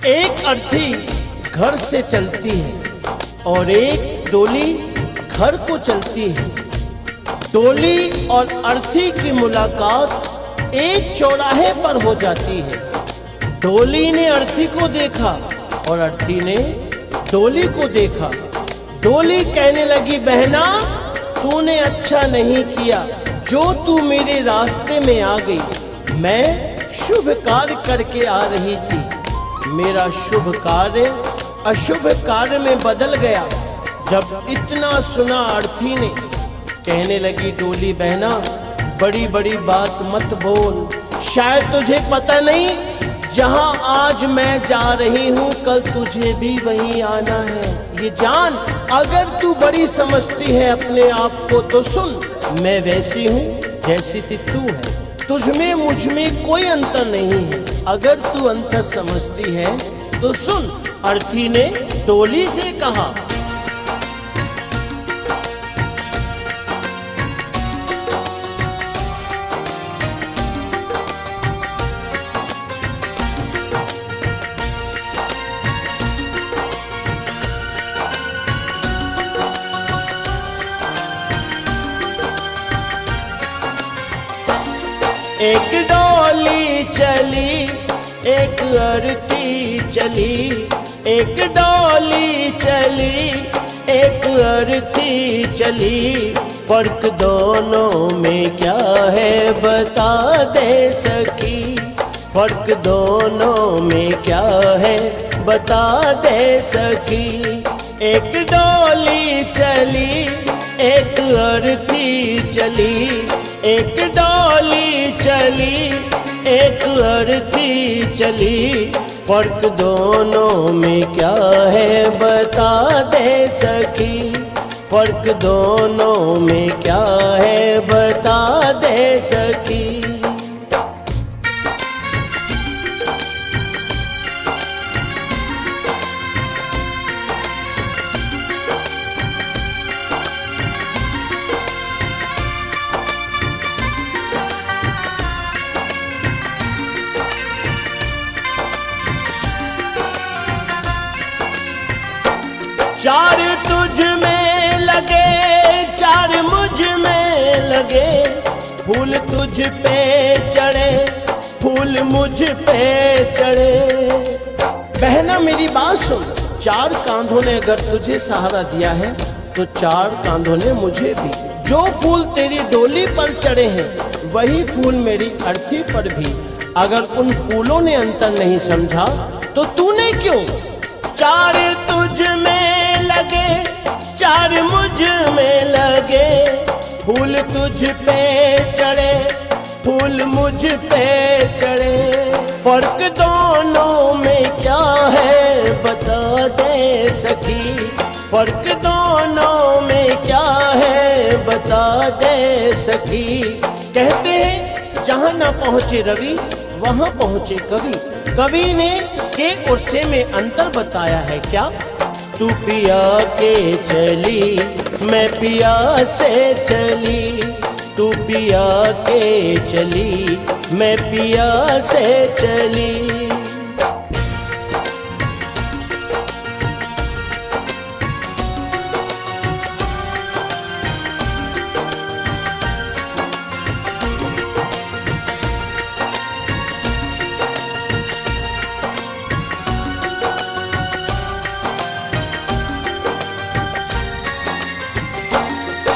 एक अर्थी घर से चलती है और एक डोली घर को चलती है। डोली और अर्थी की मुलाकात एक चौराहे पर हो जाती है। डोली ने अर्थी को देखा और अर्थी ने डोली को देखा। डोली कहने लगी, बहना तूने अच्छा नहीं किया जो तू मेरे रास्ते में आ गई। मैं शुभ कार्य करके आ रही थी, मेरा शुभ कार्य अशुभ कार्य में बदल गया। जब इतना सुना अर्थी ने कहने लगी, डोली बहना बड़ी बड़ी बात मत बोल, शायद तुझे पता नहीं जहां आज मैं जा रही हूं कल तुझे भी वहीं आना है। ये जान, अगर तू बड़ी समझती है अपने आप को तो सुन, मैं वैसी हूं जैसी तू है, तुझमें मुझमें कोई अंतर नहीं है। अगर तू अंतर समझती है तो सुन। अर्थी ने डोली से कहा, एक डोली चली एक अर्थी चली, एक डोली चली एक अर्थी चली। फर्क दोनों में क्या है बता दे सखी, फर्क दोनों में क्या है बता दे सखी। एक डोली चली एक अर्थी चली, एक डोली चली एक अर्थी चली। फर्क दोनों में क्या है बता दे सखी, फर्क दोनों में क्या है बता दे सखी। चार तुझ में लगे चार मुझ में लगे, फूल तुझ पे चढ़े फूल मुझ पे चढ़े। बहना मेरी बात सुन, चार कांधों ने अगर तुझे सहारा दिया है तो चार कांधों ने मुझे भी। जो फूल तेरी डोली पर चढ़े हैं वही फूल मेरी अर्थी पर भी। अगर उन फूलों ने अंतर नहीं समझा तो तूने क्यों। चार तुझ में लगे चार मुझ में लगे, फूल तुझ पे चढ़े फूल मुझ पे चढ़े। फर्क दोनों में क्या है बता दे सखी, फर्क दोनों में क्या है बता दे सखी। कहते हैं जहां न पहुंचे रवि वहां पहुंचे कवि। कवि ने के और से में अंतर बताया है क्या। तू पिया के चली मैं पिया से चली, तू पिया के चली मैं पिया से चली।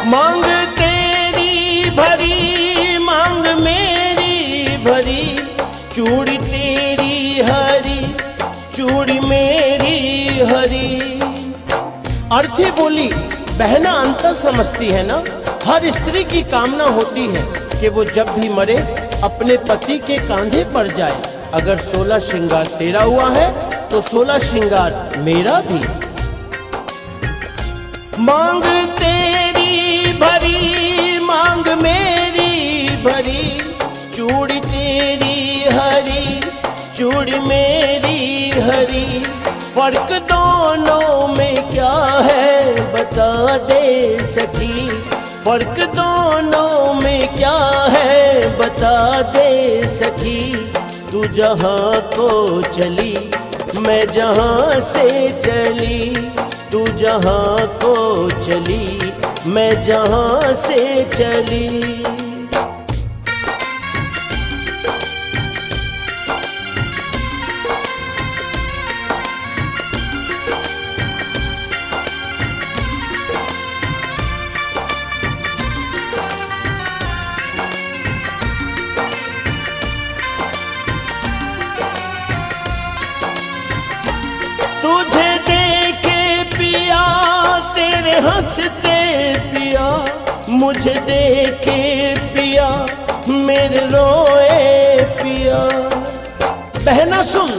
मांग तेरी भरी मांग मेरी भरी, चूड़ी तेरी हरी चूड़ी मेरी हरी। अर्थी बोली, बहना अंतर समझती है ना। हर स्त्री की कामना होती है कि वो जब भी मरे अपने पति के कांधे पर जाए। अगर 16 श्रृंगार तेरा हुआ है तो 16 श्रृंगार मेरा भी। मांग तेरी भरी मांग मेरी भरी, चूड़ी तेरी हरी चूड़ी मेरी हरी। फर्क दोनों में क्या है बता दे सखी, फर्क दोनों में क्या है बता दे सखी। तू जहाँ को चली मैं जहाँ से चली, तू जहाँ को चली, मैं जहाँ से चली। तुझे देखे पिया तेरे हंसते पिया, मुझे देखे पिया मेरे रोए पिया। बहना सुन,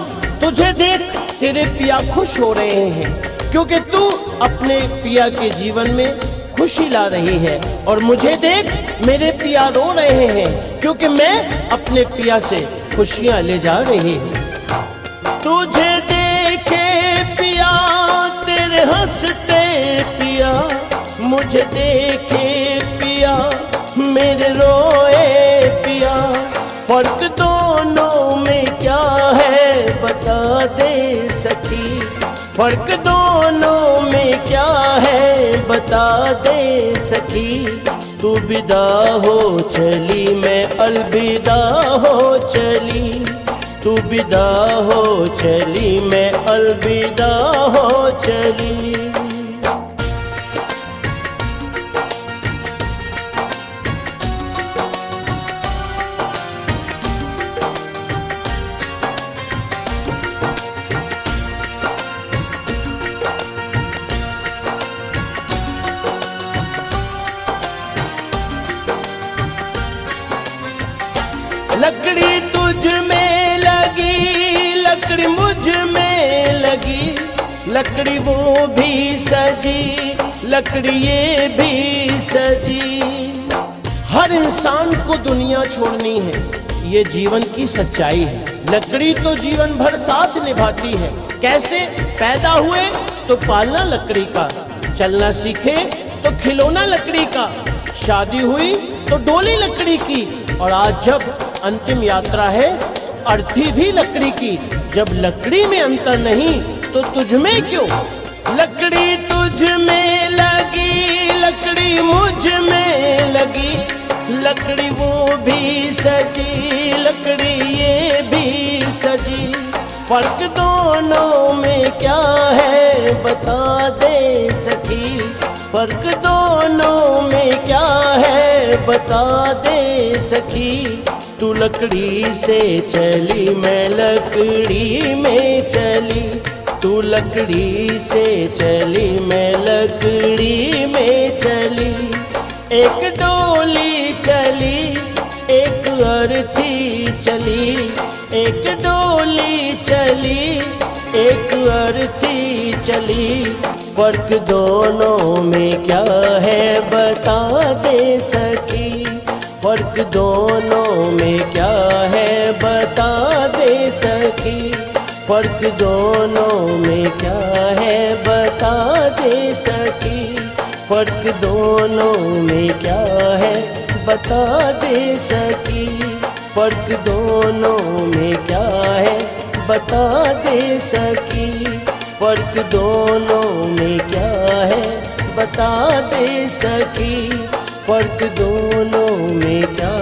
तुझे देख तेरे पिया खुश हो रहे हैं, क्योंकि तू अपने पिया के जीवन में खुशी ला रही है। और मुझे देख मेरे पिया रो रहे हैं, क्योंकि मैं अपने पिया से खुशियां ले जा रही हूँ। तुझे देखे पिया तेरे हंसते पिया, मुझे देखे पिया मेरे रोए पिया। फर्क दोनों में क्या है बता दे सखी, फर्क दोनों में क्या है बता दे सखी। तू विदा हो चली, मैं अलविदा हो चली, तू विदा हो चली, मैं अलविदा हो चली। लकड़ी तुझ में लगी, लकड़ी मुझ में लगी, लकड़ी वो भी सजी, लकड़ी ये भी सजी। हर इंसान को दुनिया छोड़नी है, ये जीवन की सच्चाई है। लकड़ी तो जीवन भर साथ निभाती है। कैसे? पैदा हुए तो पालना लकड़ी का, चलना सीखे तो खिलौना लकड़ी का, शादी हुई तो डोली लकड़ी की, और आज जब अंतिम यात्रा है अर्थी भी लकड़ी की। जब लकड़ी में अंतर नहीं तो तुझ में क्यों? लकड़ी तुझ में लगी, लकड़ी मुझ में लगी, लकड़ी वो भी सजी, लकड़ी ये भी सजी। फर्क दोनों में क्या है बता दे सखी, फर्क दोनों में क्या है बता दे सखी। तू लकड़ी से चली, मैं लकड़ी में चली, तू लकड़ी से चली, मैं लकड़ी में चली। एक डोली चली, एक अर्थी चली, एक डोली चली, एक अर्थी चली। फर्क दोनों में क्या है बता दे सकी, फर्क दोनों में क्या है बता दे सकी, फर्क दोनों में क्या है बता दे सकी, फर्क दोनों में क्या है बता दे सकी, फर्क दोनों में क्या है बता दे सकी, फर्क दोनों में क्या है बता दे सकी, फर्क दोनों में क्या